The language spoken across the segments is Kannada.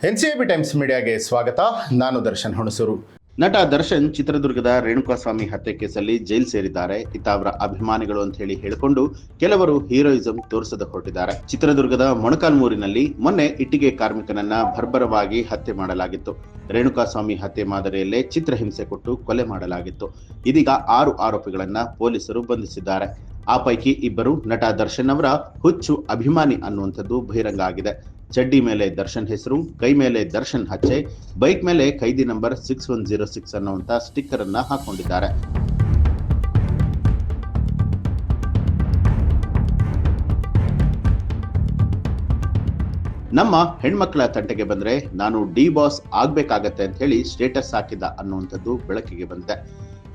NCAB ಟೈಮ್ಸ್ ಮೀಡಿಯಾಗೆ ಸ್ವಾಗತ. ನಾನು ದರ್ಶನ್ ಹುಣಸೂರು. ನಟ ದರ್ಶನ್ ಚಿತ್ರದುರ್ಗದ ರೇಣುಕಾಸ್ವಾಮಿ ಹತ್ಯೆ ಕೇಸಲ್ಲಿ ಜೈಲು ಸೇರಿದ್ದಾರೆ. ಇತ್ತ ಅವರ ಅಭಿಮಾನಿಗಳು ಅಂತ ಹೇಳಿಕೊಂಡು ಕೆಲವರು ಹೀರೋಯಿಸಂ ತೋರಿಸದ ಹೊರಟಿದ್ದಾರೆ. ಚಿತ್ರದುರ್ಗದ ಮೊಣಕಾಲ್ಮೂರಿನಲ್ಲಿ ಮೊನ್ನೆ ಇಟ್ಟಿಗೆ ಕಾರ್ಮಿಕನನ್ನ ಬರ್ಬರವಾಗಿ ಹತ್ಯೆ ಮಾಡಲಾಗಿತ್ತು. ರೇಣುಕಾಸ್ವಾಮಿ ಹತ್ಯೆ ಮಾದರಿಯಲ್ಲೇ ಚಿತ್ರಹಿಂಸೆ ಕೊಟ್ಟು ಕೊಲೆ ಮಾಡಲಾಗಿತ್ತು. ಇದೀಗ 6 ಆರೋಪಿಗಳನ್ನ ಪೊಲೀಸರು ಬಂಧಿಸಿದ್ದಾರೆ. ಆ ಪೈಕಿ ಇಬ್ಬರು ನಟ ದರ್ಶನ್ ಅವರ ಹುಚ್ಚು ಅಭಿಮಾನಿ ಅನ್ನುವಂಥದ್ದು ಬಹಿರಂಗ ಆಗಿದೆ. ಚಡ್ಡಿ ಮೇಲೆ ದರ್ಶನ್ ಹೆಸರು, ಕೈ ಮೇಲೆ ದರ್ಶನ್ ಹಚ್ಚೆ, ಬೈಕ್ ಮೇಲೆ ಖೈದಿ ನಂಬರ್ 6106 ಅನ್ನುವಂಥ ಸ್ಟಿಕ್ಕರ್ ಅನ್ನ ಹಾಕೊಂಡಿದ್ದಾರೆ. ನಮ್ಮ ಹೆಣ್ಮಕ್ಳ ತಂಟೆಗೆ ಬಂದ್ರೆ ನಾನು ಡಿ ಬಾಸ್ ಆಗ್ಬೇಕಾಗತ್ತೆ ಅಂತ ಹೇಳಿ ಸ್ಟೇಟಸ್ ಹಾಕಿದ್ದ ಅನ್ನುವಂಥದ್ದು ಬೆಳಕಿಗೆ ಬಂದಿದೆ.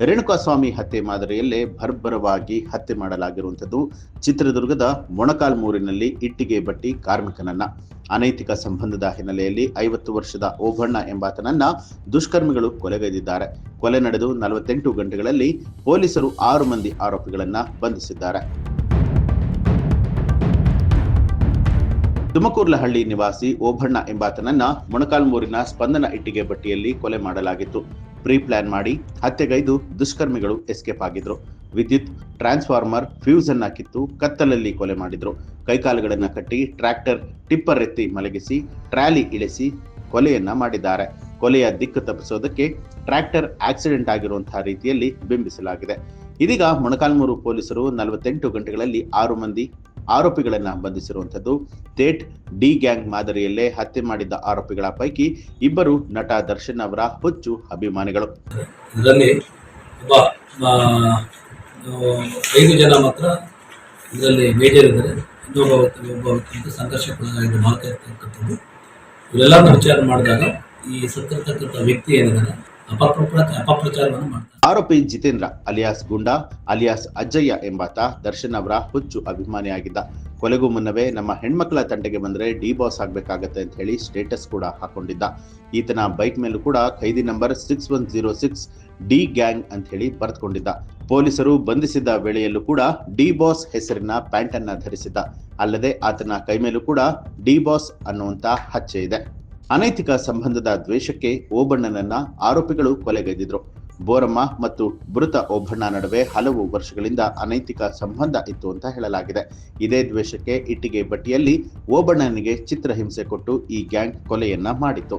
ರೇಣುಕಾಸ್ವಾಮಿ ಹತ್ಯೆ ಮಾದರಿಯಲ್ಲೇ ಭರ್ಬರವಾಗಿ ಹತ್ಯೆ ಮಾಡಲಾಗಿರುವಂಥದ್ದು ಚಿತ್ರದುರ್ಗದ ಮೊಣಕಾಲ್ಮೂರಿನಲ್ಲಿ ಇಟ್ಟಿಗೆ ಬಟ್ಟಿ ಕಾರ್ಮಿಕನನ್ನ. ಅನೈತಿಕ ಸಂಬಂಧದ ಹಿನ್ನೆಲೆಯಲ್ಲಿ 50 ವರ್ಷದ ಓಬಣ್ಣ ಎಂಬಾತನನ್ನ ದುಷ್ಕರ್ಮಿಗಳು ಕೊಲೆಗೈದಿದ್ದಾರೆ. ಕೊಲೆ ನಡೆದು 48 ಗಂಟೆಗಳಲ್ಲಿ ಪೊಲೀಸರು 6 ಮಂದಿ ಆರೋಪಿಗಳನ್ನ ಬಂಧಿಸಿದ್ದಾರೆ. ತುಮಕೂರ್ಲಹಳ್ಳಿ ನಿವಾಸಿ ಓಬಣ್ಣ ಎಂಬಾತನನ್ನ ಮೊಣಕಾಲ್ಮೂರಿನ ಸ್ಪಂದನ ಇಟ್ಟಿಗೆ ಬಟ್ಟಿಯಲ್ಲಿ ಕೊಲೆ ಮಾಡಲಾಗಿತ್ತು. ಪ್ರೀ ಪ್ಲಾನ್ ಮಾಡಿ ಹತ್ಯೆಗೈದು ದುಷ್ಕರ್ಮಿಗಳು ಎಸ್ಕೇಪ್ ಆಗಿದ್ರು. ವಿದ್ಯುತ್ ಟ್ರಾನ್ಸ್ಫಾರ್ಮರ್ ಫ್ಯೂಸ್ ಅನ್ನ ಕಿತ್ತು ಕತ್ತಲಲ್ಲಿ ಕೊಲೆ ಮಾಡಿದ್ರು. ಕೈಕಾಲುಗಳನ್ನ ಕಟ್ಟಿ ಟ್ರ್ಯಾಕ್ಟರ್ ಟಿಪ್ಪರ್ ಎತ್ತಿ ಮಲಗಿಸಿ ಟ್ರಾಲಿ ಇಳಿಸಿ ಕೊಲೆಯನ್ನ ಮಾಡಿದ್ದಾರೆ. ಕೊಲೆಯ ದಿಕ್ಕು ತಪ್ಪಿಸೋದಕ್ಕೆ ಟ್ರ್ಯಾಕ್ಟರ್ ಆಕ್ಸಿಡೆಂಟ್ ಆಗಿರುವಂತಹ ರೀತಿಯಲ್ಲಿ ಬಿಂಬಿಸಲಾಗಿದೆ. ಇದೀಗ ಮೊಣಕಾಲ್ಮೂರು ಪೊಲೀಸರು 48 ಗಂಟೆಗಳಲ್ಲಿ 6 ಮಂದಿ ಆರೋಪಿಗಳನ್ನ ಬಂಧಿಸಿರುವಂಥದ್ದು. ಥೇಟ್ ಡಿ ಗ್ಯಾಂಗ್ ಮಾದರಿಯಲ್ಲೇ ಹತ್ಯೆ ಮಾಡಿದ್ದ ಆರೋಪಿಗಳ ಪೈಕಿ ಇಬ್ಬರು ನಟ ದರ್ಶನ್ ಅವರ ಹುಚ್ಚು ಅಭಿಮಾನಿಗಳು. ಇದರಲ್ಲಿ 5 ಜನ ಮಾತ್ರ ಇದರಲ್ಲಿ ಮೇಜರ್ ಇದ್ದಾರೆ. ಒಬ್ಬ ವ್ಯಕ್ತಿ ಸಂಘರ್ಷಕ್ಕೊಳಗಾಗಿದ್ದು ಮಾಡ್ತಾ ಇರ್ತಕ್ಕಂಥದ್ದು. ಇವರೆಲ್ಲ ವಿಚಾರ ಮಾಡಿದಾಗ ಈ ಸತ್ತಿರ್ತಕ್ಕಂಥ ವ್ಯಕ್ತಿ ಏನಿದ್ದಾನೆ ಅಪಪ್ರಚಾರವನ್ನು ಮಾಡ್ತಾರೆ. ಆರೋಪಿ ಜಿತೇಂದ್ರ ಅಲಿಯಾಸ್ ಗುಂಡಾ ಅಲಿಯಾಸ್ ಅಜ್ಜಯ್ಯ ಎಂಬಾತ ದರ್ಶನ್ ಅವರ ಹುಚ್ಚು ಅಭಿಮಾನಿಯಾಗಿದ್ದ. ಕೊಲೆಗೂ ಮುನ್ನವೇ ನಮ್ಮ ಹೆಣ್ಮಕ್ಳ ತಂಟೆಗೆ ಬಂದ್ರೆ ಡಿ ಬಾಸ್ ಆಗ್ಬೇಕಾಗತ್ತೆ ಅಂತ ಹೇಳಿ ಸ್ಟೇಟಸ್ ಕೂಡ ಹಾಕೊಂಡಿದ್ದ. ಈತನ ಬೈಕ್ ಮೇಲೂ ಕೂಡ ಖೈದಿ ನಂಬರ್ 6106 ಡಿ ಗ್ಯಾಂಗ್ ಅಂತ ಹೇಳಿ ಬರೆದುಕೊಂಡಿದ್ದ. ಪೊಲೀಸರು ಬಂಧಿಸಿದ್ದ ವೇಳೆಯಲ್ಲೂ ಕೂಡ ಡಿ ಬಾಸ್ ಹೆಸರಿನ ಪ್ಯಾಂಟ್ ಅನ್ನ ಧರಿಸಿದ್ದ. ಅಲ್ಲದೆ ಆತನ ಕೈ ಮೇಲೂ ಕೂಡ ಡಿ ಬಾಸ್ ಅನ್ನುವಂತ ಹಚ್ಚೆ ಇದೆ. ಅನೈತಿಕ ಸಂಬಂಧದ ದ್ವೇಷಕ್ಕೆ ಓಬಣ್ಣನನ್ನ ಆರೋಪಿಗಳು ಕೊಲೆಗೈದಿದ್ರು. ಬೋರಮ್ಮ ಮತ್ತು ಮೃತ ಓಬಣ್ಣ ನಡುವೆ ಹಲವು ವರ್ಷಗಳಿಂದ ಅನೈತಿಕ ಸಂಬಂಧ ಇತ್ತು ಅಂತ ಹೇಳಲಾಗಿದೆ. ಇದೇ ದ್ವೇಷಕ್ಕೆ ಇಟ್ಟಿಗೆ ಬಟ್ಟಿಯಲ್ಲಿ ಓಬಣ್ಣನಿಗೆ ಚಿತ್ರಹಿಂಸೆ ಕೊಟ್ಟು ಈ ಗ್ಯಾಂಗ್ ಕೊಲೆಯನ್ನ ಮಾಡಿತ್ತು.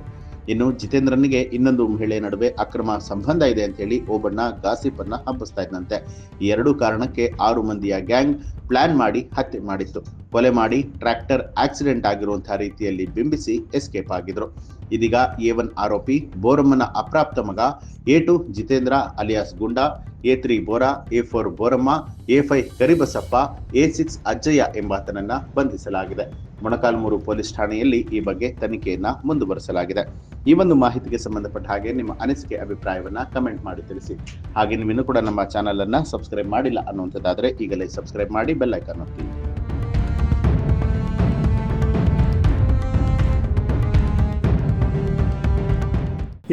ಇನ್ನು ಜಿತೇಂದ್ರನಿಗೆ ಇನ್ನೊಂದು ಮಹಿಳೆ ನಡುವೆ ಅಕ್ರಮ ಸಂಬಂಧ ಇದೆ ಅಂತ ಹೇಳಿ ಓಬಣ್ಣ ಗಾಸಿಪ್ ಅನ್ನ ಹಬ್ಬಿಸ್ತಾ ಇದ್ದಂತೆ. ಈ 2 ಕಾರಣಕ್ಕೆ 6 ಮಂದಿಯ ಗ್ಯಾಂಗ್ ಪ್ಲಾನ್ ಮಾಡಿ ಹತ್ಯೆ ಮಾಡಿತ್ತು. ಕೊಲೆ ಮಾಡಿ ಟ್ರ್ಯಾಕ್ಟರ್ ಆಕ್ಸಿಡೆಂಟ್ ಆಗಿರುವಂತಹ ರೀತಿಯಲ್ಲಿ ಬಿಂಬಿಸಿ ಎಸ್ಕೇಪ್ ಆಗಿದ್ರು. ಇದೀಗ A1 ಆರೋಪಿ ಬೋರಮ್ಮನ ಅಪ್ರಾಪ್ತ ಮಗ A2 Jitendra alias goonda, A3 Bora, A4 Boramma, A5 Karibasappa, A6 ಅಜ್ಜಯ್ಯ ಎಂಬಾತನನ್ನ ಬಂಧಿಸಲಾಗಿದೆ. ಮೊಣಕಾಲ್ಮೂರು ಪೊಲೀಸ್ ಠಾಣೆಯಲ್ಲಿ ಈ ಬಗ್ಗೆ ತನಿಖೆಯನ್ನ ಮುಂದುವರಿಸಲಾಗಿದೆ. ಈ ಒಂದು ಮಾಹಿತಿಗೆ ಸಂಬಂಧಪಟ್ಟ ಹಾಗೆ ನಿಮ್ಮ ಅನಿಸಿಕೆ ಅಭಿಪ್ರಾಯವನ್ನ ಕಮೆಂಟ್ ಮಾಡಿ ತಿಳಿಸಿ. ಹಾಗೆ ನೀವು ಇನ್ನೂ ಕೂಡ ನಮ್ಮ ಚಾನಲ್ ಅನ್ನ ಸಬ್ಸ್ಕ್ರೈಬ್ ಮಾಡಿಲ್ಲ ಅನ್ನುವಂಥದ್ದಾದ್ರೆ ಈಗಲೇ ಸಬ್ಸ್ಕ್ರೈಬ್ ಮಾಡಿ ಬೆಲ್ ಐಕಾನ್ ಒತ್ತಿ.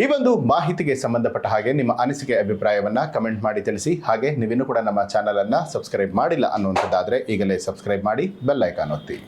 ಈ ಒಂದು ಮಾಹಿತಿಗೆ ಸಂಬಂಧಪಟ್ಟ ಹಾಗೆ ನಿಮ್ಮ ಅನಿಸಿಕೆ ಅಭಿಪ್ರಾಯವನ್ನ ಕಮೆಂಟ್ ಮಾಡಿ ತಿಳಿಸಿ. ಹಾಗೆ ನೀವಿನ್ನೂ ಕೂಡ ನಮ್ಮ ಚಾನಲ್ ಅನ್ನ ಸಬ್ಸ್ಕ್ರೈಬ್ ಮಾಡಿಲ್ಲ ಅನ್ನುವಂಥದ್ದಾದ್ರೆ ಈಗಲೇ ಸಬ್ಸ್ಕ್ರೈಬ್ ಮಾಡಿ ಬೆಲ್ ಐಕಾನ್ ಒತ್ತಿ.